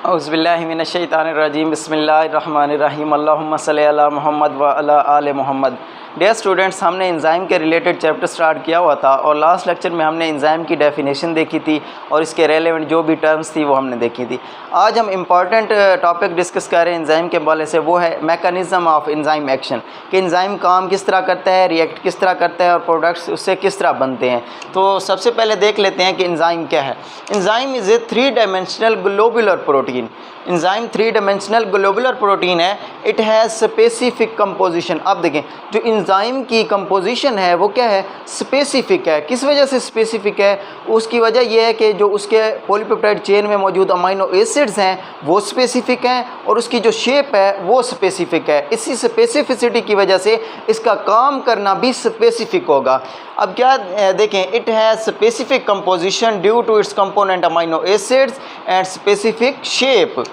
औज़ुबिल्लाहिमिनश्शैतानिर्रजीम बिस्मिल्लाहिर्रहमानिर्रहीम अल्लाहुम्मा सल्लि अला मुहम्मद व अला आले मुहम्मद। डियर स्टूडेंट्स, हमने एंजाइम के रिलेटेड चैप्टर स्टार्ट किया हुआ था और लास्ट लेक्चर में हमने एंजाइम की डेफिनेशन देखी थी और इसके रेलेवेंट जो भी टर्म्स थी वो हमने देखी थी। आज हम इम्पॉर्टेंट टॉपिक डिस्कस कर रहे हैं एंजाइम के हवाले से, वो है मैकेनिज़्म ऑफ एंजाइम एक्शन, कि एंजाइम काम किस तरह करता है, रिएक्ट किस तरह करता है और प्रोडक्ट्स उससे किस तरह बनते हैं। तो सबसे पहले देख लेते हैं कि एंजाइम क्या है। Enzyme is a 3 dimensional globular protein. Enzyme 3 dimensional globular protein है। It has specific composition. अब देखें, जो एंजाइम की कंपोजिशन है वो क्या है, स्पेसिफिक है। किस वजह से स्पेसिफिक है? उसकी वजह यह है कि जो उसके पॉलीपेप्टाइड चेन में मौजूद अमीनो एसिड्स हैं वो स्पेसिफिक हैं और उसकी जो शेप है वो स्पेसिफिक है। इसी स्पेसिफिसिटी की वजह से इसका काम करना भी स्पेसिफिक होगा। अब क्या देखें, it has specific composition due to its component amino acids and specific shape.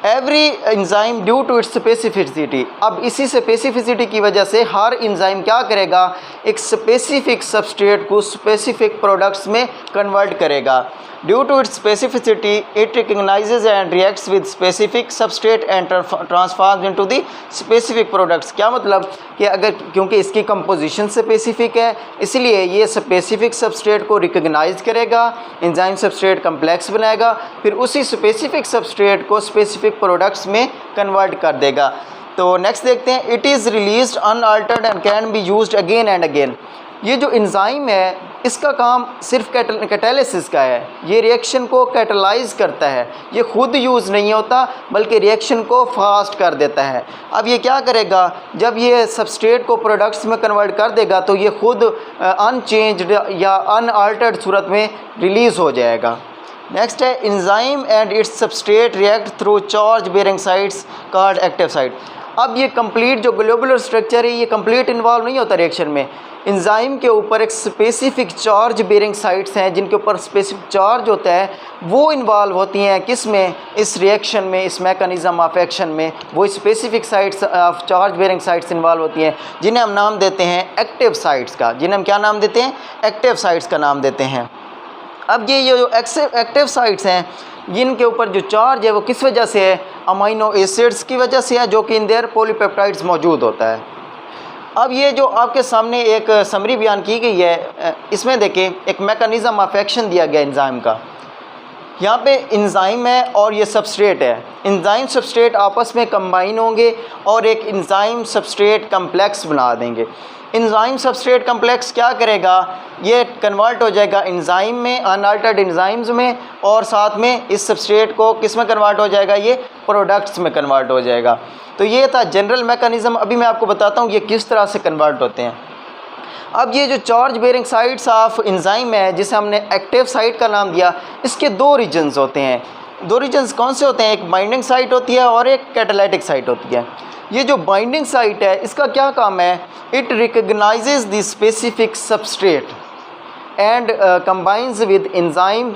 Every enzyme due to its specificity. अब इसी स्पेसिफिसिटी की वजह से हर एंजाइम क्या करेगा, एक स्पेसिफिक सबस्ट्रेट को स्पेसिफिक प्रोडक्ट्स में कन्वर्ट करेगा। Due to its specificity it recognises and reacts with specific substrate and transforms into the specific products. क्या मतलब कि अगर क्योंकि इसकी कंपोजिशन स्पेसिफिक है इसलिए ये स्पेसिफिक सबस्ट्रेट को रिकग्नाइज करेगा, एंजाइम सबस्ट्रेट कम्प्लेक्स बनाएगा, फिर उसी स्पेसिफिक सबस्ट्रेट को स्पेसिफिक प्रोडक्ट्स में कन्वर्ट कर देगा। तो नेक्स्ट देखते हैं, it is released unaltered and can be used again and again. ये जो एंजाइम है इसका काम सिर्फ कैटालिसिस का है। ये रिएक्शन को कैटलाइज करता है, ये खुद यूज़ नहीं होता बल्कि रिएक्शन को फास्ट कर देता है। अब ये क्या करेगा, जब ये सबस्ट्रेट को प्रोडक्ट्स में कन्वर्ट कर देगा तो ये खुद अनचेंज्ड या अनअल्टर्ड सूरत में रिलीज़ हो जाएगा। नेक्स्ट है, enzyme and its substrate react through charge bearing sites called active site. अब ये कंप्लीट जो ग्लोबुलर स्ट्रक्चर है ये कंप्लीट इन्वॉल्व नहीं होता रिएक्शन में। एंजाइम के ऊपर एक स्पेसिफिक चार्ज बेरिंग साइट्स हैं जिनके ऊपर स्पेसिफिक चार्ज होता है, वो इन्वॉल्व होती हैं किस में, इस रिएक्शन में, इस मैकेनिज़्म ऑफ एक्शन में। वो specific sites of charge bearing sites involve होती हैं जिन्हें हम नाम देते हैं एक्टिव साइट्स का। जिन्हें हम क्या नाम देते हैं, एक्टिव साइट्स का नाम देते हैं। अब ये जो एक्टिव साइट्स हैं जिनके ऊपर जो चार्ज है वो किस वजह से है, अमीनो एसिड्स की वजह से है जो कि इन देयर पॉलीपेप्टाइड्स मौजूद होता है। अब ये जो आपके सामने एक समरी बयान की गई है, इसमें देखें एक मैकेनिज़्म ऑफ एक्शन दिया गया एंजाइम का। यहाँ पे एंजाइम है और ये सबस्ट्रेट है। एंजाइम सबस्ट्रेट आपस में कंबाइन होंगे और एक एंजाइम सबस्ट्रेट कम्प्लेक्स बना देंगे। एंजाइम सबस्ट्रेट कम्प्लेक्स क्या करेगा, ये कन्वर्ट हो जाएगा एंजाइम में, अनअल्टर्ड एंजाइम्स में, और साथ में इस सबस्ट्रेट को किस में कन्वर्ट हो जाएगा, ये प्रोडक्ट्स में कन्वर्ट हो जाएगा। तो ये था जनरल मैकेनिज़्म। अभी मैं आपको बताता हूँ ये किस तरह से कन्वर्ट होते हैं। अब ये जो charge bearing sites of enzyme है जिसे हमने एक्टिव साइट का नाम दिया, इसके 2 रीजन्स होते हैं। 2 रीजन्स कौन से होते हैं, एक बाइंडिंग साइट होती है और एक कैटालिटिक साइट होती है। ये जो बाइंडिंग साइट है इसका क्या काम है, it recognises the specific substrate and combines with enzyme.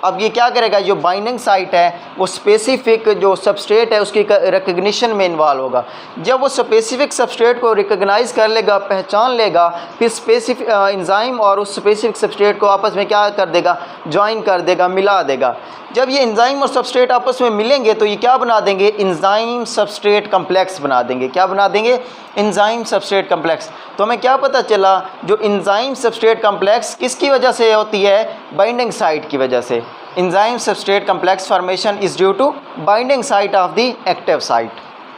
अब ये क्या करेगा, जो बाइंडिंग साइट है वो स्पेसिफिक जो सबस्ट्रेट है उसकी रिकग्निशन में इन्वॉल्व होगा। जब वो स्पेसिफिक सबस्ट्रेट को रिकग्नाइज कर लेगा, पहचान लेगा, फिर स्पेसिफिक एंजाइम और उस स्पेसिफिक सबस्ट्रेट को आपस में क्या कर देगा, ज्वाइन कर देगा, मिला देगा। जब ये एंजाइम और सबस्ट्रेट आपस में मिलेंगे तो ये क्या बना देंगे, एंजाइम सबस्ट्रेट कम्प्लेक्स बना देंगे। क्या बना देंगे, एंजाइम सबस्ट्रेट कम्प्लेक्स। तो हमें क्या पता चला, जो एंजाइम सबस्ट्रेट कम्प्लेक्स किसकी वजह से होती है, बाइंडिंग साइट की वजह से। Enzyme substrate complex formation is due to binding site of the active site.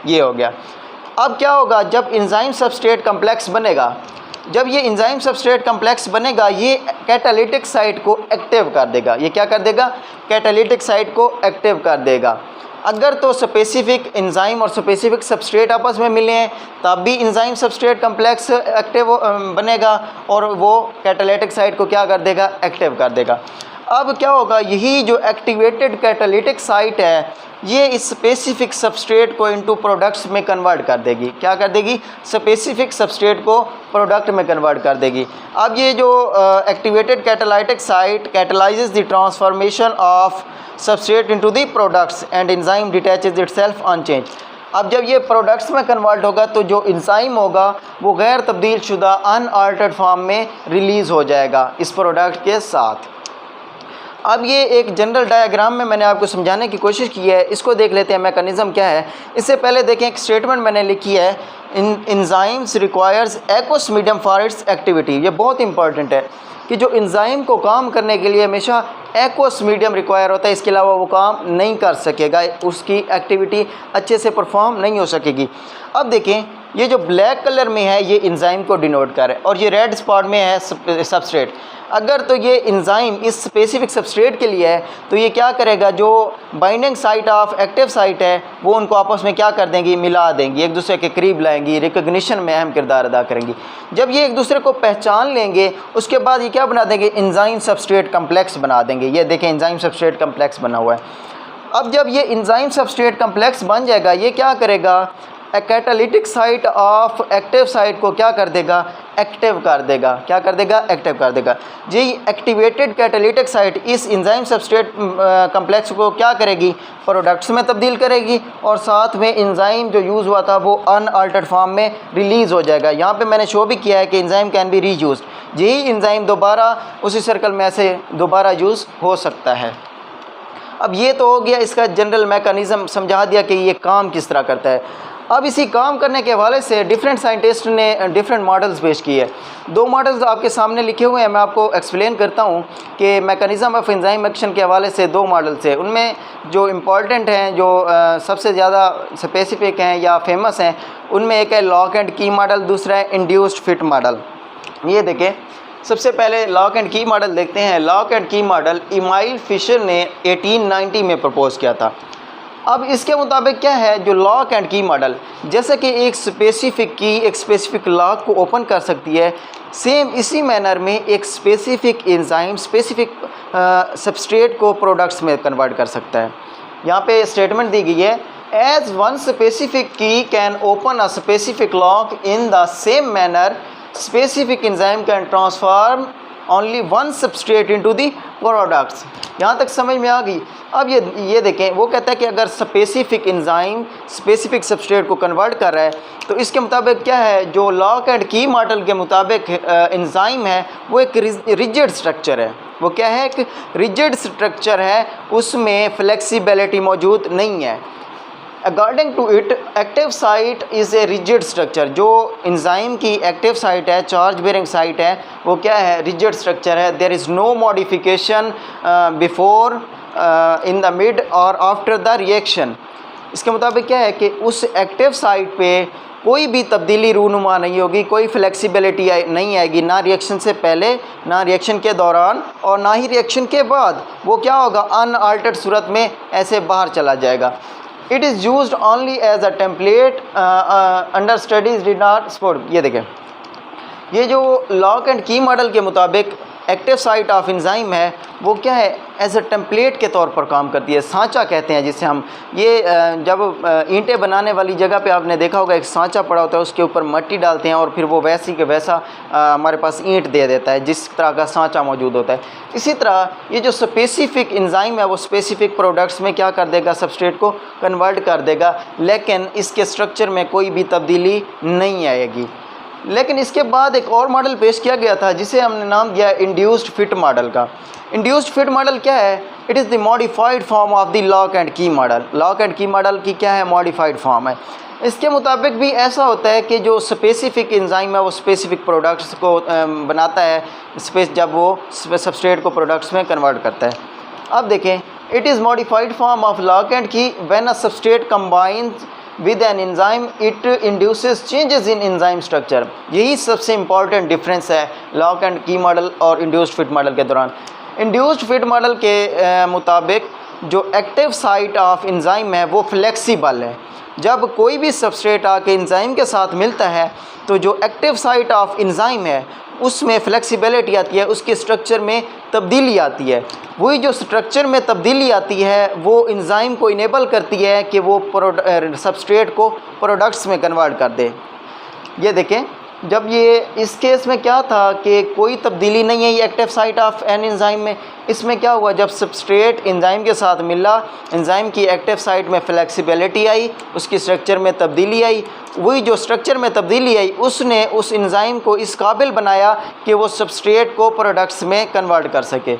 ये हो गया। अब क्या होगा, जब एंजाइम सबस्ट्रेट कम्प्लेक्स बनेगा, जब ये एंजाइम सबस्ट्रेट कम्प्लेक्स बनेगा ये कैटालिटिक साइट को एक्टिव कर देगा। ये क्या कर देगा, कैटालिटिक साइट को एक्टिव कर देगा। अगर तो स्पेसिफिक एंजाइम और स्पेसिफिक सबस्ट्रेट आपस में मिले हैं तब भी एंजाइम सबस्ट्रेट कम्प्लेक्स एक्टिव बनेगा और वो कैटालिटिक साइट को क्या कर देगा, एक्टिव कर देगा। अब क्या होगा, यही जो एक्टिवेटेड कैटालिटिक साइट है ये इस स्पेसिफिक सबस्ट्रेट को इनटू प्रोडक्ट्स में कन्वर्ट कर देगी। क्या कर देगी, स्पेसिफिक सबस्ट्रेट को प्रोडक्ट में कन्वर्ट कर देगी। अब ये जो activated catalytic site catalyses the transformation of substrate into the products and enzyme detaches itself unchange. अब जब ये प्रोडक्ट्स में कन्वर्ट होगा तो जो एंजाइम होगा वो गैर तब्दील शुदा अनअल्टर्ड फॉर्म में रिलीज़ हो जाएगा इस प्रोडक्ट के साथ। अब ये एक जनरल डायग्राम में मैंने आपको समझाने की कोशिश की है, इसको देख लेते हैं मैकेनिज़्म क्या है। इससे पहले देखें एक स्टेटमेंट मैंने लिखी है, enzymes requires aqueous medium for its activity. ये बहुत इंपॉर्टेंट है कि जो एंजाइम को काम करने के लिए हमेशा एक्वस मीडियम रिक्वायर होता है, इसके अलावा वो काम नहीं कर सकेगा, उसकी एक्टिविटी अच्छे से परफॉर्म नहीं हो सकेगी। अब देखें ये जो ब्लैक कलर में है ये एंजाइम को डिनोट कर रहा है और ये रेड स्पॉट में है सबस्ट्रेट। अगर तो ये एंजाइम इस स्पेसिफिक सबस्ट्रेट के लिए है तो ये क्या करेगा, जो binding site of active site है वो उनको आपस में क्या कर देंगी, मिला देंगी, एक दूसरे के करीब लाएंगी, रिकग्निशन में अहम किरदार अदा करेंगी। जब ये एक दूसरे को पहचान लेंगे उसके बाद ये क्या बना देंगे, एंजाइम सबस्ट्रेट कम्प्लेक्स बना देंगे। ये देखें एंजाइम सबस्ट्रेट कम्प्लेक्स बना हुआ है। अब जब ये एंजाइम सबस्ट्रेट कम्प्लेक्स बन जाएगा ये क्या करेगा, catalytic site of active site को क्या कर देगा, एक्टिव कर देगा। क्या कर देगा, एक्टिव कर देगा। जी एक्टिवेटेड कैटालिटिक साइट इस एंजाइम सबस्ट्रेट कम्प्लेक्स को क्या करेगी, प्रोडक्ट्स में तब्दील करेगी और साथ में एंजाइम जो यूज़ हुआ था वो अनअल्टर्ड फॉर्म में रिलीज़ हो जाएगा। यहाँ पे मैंने शो भी किया है कि एंजाइम कैन बी रीयूज्ड। यही एंजाइम दोबारा उसी सर्कल में से दोबारा यूज़ हो सकता है। अब ये तो हो गया इसका जनरल मैकेनिज़्म, समझा दिया कि ये काम किस तरह करता है। अब इसी काम करने के हवाले से डिफरेंट साइंटिस्ट ने डिफरेंट मॉडल्स पेश किए। दो मॉडल्स आपके सामने लिखे हुए हैं, मैं आपको एक्सप्लेन करता हूँ कि मैकेनिज़्म ऑफ एंजाइम एक्शन के हवाले से दो मॉडल्स हैं। उनमें जो इम्पॉर्टेंट हैं, जो सबसे ज़्यादा स्पेसिफिक हैं या फेमस हैं, उनमें एक है लॉक एंड की मॉडल, दूसरा है इंड्यूस्ड फिट मॉडल। ये देखें, सबसे पहले लॉक एंड की मॉडल देखते हैं। लॉक एंड की मॉडल इमाइल फिशर ने 1890 में प्रपोज़ किया था। अब इसके मुताबिक क्या है, जो लॉक एंड की मॉडल जैसे कि एक स्पेसिफ़िक की एक स्पेसिफ़िक लॉक को ओपन कर सकती है, सेम इसी मैनर में एक स्पेसिफ़िक एंजाइम स्पेसिफ़िक सबस्ट्रेट को प्रोडक्ट्स में कन्वर्ट कर सकता है। यहाँ पे स्टेटमेंट दी गई है, एज वन स्पेसिफ़िक की can open a specific lock in the same manner specific enzyme can transform only one substrate into the products. यहाँ तक समझ में आ गई। अब ये देखें, वो कहता है कि अगर स्पेसिफ़िक एंजाइम स्पेसिफ़िक सबस्ट्रेट को कन्वर्ट कर रहा है तो इसके मुताबिक क्या है, जो लॉक एंड की मॉडल के मुताबिक एंजाइम है वो एक रिजिड स्ट्रक्चर है। वो क्या है, एक रिजिड स्ट्रक्चर है, उसमें फ्लेक्सिबिलिटी मौजूद नहीं है। According to it active site is a rigid structure. जो एंजाइम की एक्टिव साइट है, चार्ज बेरिंग साइट है, वो क्या है, रिजिड स्ट्रक्चर है। There is no modification before in the mid और आफ्टर द रिएक्शन। इसके मुताबिक क्या है कि उस एक्टिव साइट पे कोई भी तब्दीली रूनुमा नहीं होगी, कोई फ्लेक्सिबिलिटी नहीं आएगी, ना रिएक्शन से पहले, ना रिएक्शन के दौरान और ना ही रिएक्शन के बाद। वो क्या होगा, अनअल्टर्ड सूरत में ऐसे बाहर चला जाएगा। It is used only as a template under studies did not support. ये देखें, ये जो लॉक एंड की मॉडल के मुताबिक एक्टिव साइट ऑफ एंजाइम है वो क्या है, एज अ टेम्पलेट के तौर पर काम करती है। सांचा कहते हैं जिसे हम, ये जब ईंटें बनाने वाली जगह पे आपने देखा होगा एक सांचा पड़ा होता है, उसके ऊपर मिट्टी डालते हैं और फिर वो वैसी के वैसा हमारे पास ईंट दे देता है, जिस तरह का सांचा मौजूद होता है। इसी तरह ये जो स्पेसिफ़िक एंजाइम है वो स्पेसिफ़िक प्रोडक्ट्स में क्या कर देगा, सबस्ट्रेट को कन्वर्ट कर देगा, लेकिन इसके स्ट्रक्चर में कोई भी तब्दीली नहीं आएगी। लेकिन इसके बाद एक और मॉडल पेश किया गया था जिसे हमने नाम दिया इंड्यूस्ड फिट मॉडल का। इंड्यूस्ड फिट मॉडल क्या है, it is the modified form of the lock and की मॉडल। लॉक एंड की मॉडल की क्या है, मॉडिफाइड फॉर्म है। इसके मुताबिक भी ऐसा होता है कि जो स्पेसिफ़िक एंजाइम है वो स्पेसिफ़िक प्रोडक्ट्स को बनाता है, जब वो सबस्ट्रेट को प्रोडक्ट्स में कन्वर्ट करता है। अब देखें, it is modified form of lock and key when a substrate combines with an enzyme it induces changes in enzyme structure। यही सबसे इम्पॉर्टेंट डिफरेंस है लॉक एंड की मॉडल और इंड्यूस्ड फिट मॉडल के दौरान। इंड्यूस्ड फिट मॉडल के मुताबिक जो एक्टिव साइट ऑफ एंजाइम है वो फ्लेक्सिबल है। जब कोई भी सबस्ट्रेट आके एंजाइम के साथ मिलता है तो जो एक्टिव साइट ऑफ एंजाइम है उसमें फ्लेक्सिबिलिटी आती है, उसके स्ट्रक्चर में तब्दीली आती है। वही जो स्ट्रक्चर में तब्दीली आती है वो एंजाइम को इनेबल करती है कि वो सबस्ट्रेट को प्रोडक्ट्स में कन्वर्ट कर दे। ये देखें, जब ये इस केस में क्या था कि कोई तब्दीली नहीं है ये active site of an enzyme में। इसमें क्या हुआ, जब सबस्ट्रेट एंजाइम के साथ मिला, एंजाइम की एक्टिव साइट में फ्लेक्सिबिलिटी आई, उसकी स्ट्रक्चर में तब्दीली आई। वही जो स्ट्रक्चर में तब्दीली आई उसने उस एंजाइम को इस काबिल बनाया कि वो सबस्ट्रेट को प्रोडक्ट्स में कन्वर्ट कर सके।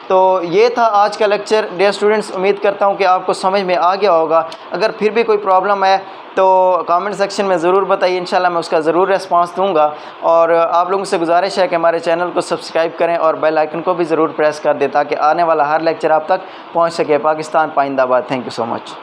तो ये था आज का लेक्चर डियर स्टूडेंट्स। उम्मीद करता हूँ कि आपको समझ में आ गया होगा। अगर फिर भी कोई प्रॉब्लम है तो कमेंट सेक्शन में ज़रूर बताइए, इंशाल्लाह मैं उसका ज़रूर रिस्पांस दूंगा। और आप लोगों से गुजारिश है कि हमारे चैनल को सब्सक्राइब करें और बेल आइकन को भी ज़रूर प्रेस कर दें ताकि आने वाला हर लेक्चर आप तक पहुंच सके। पाकिस्तान पाइंदाबाद। Thank you so much.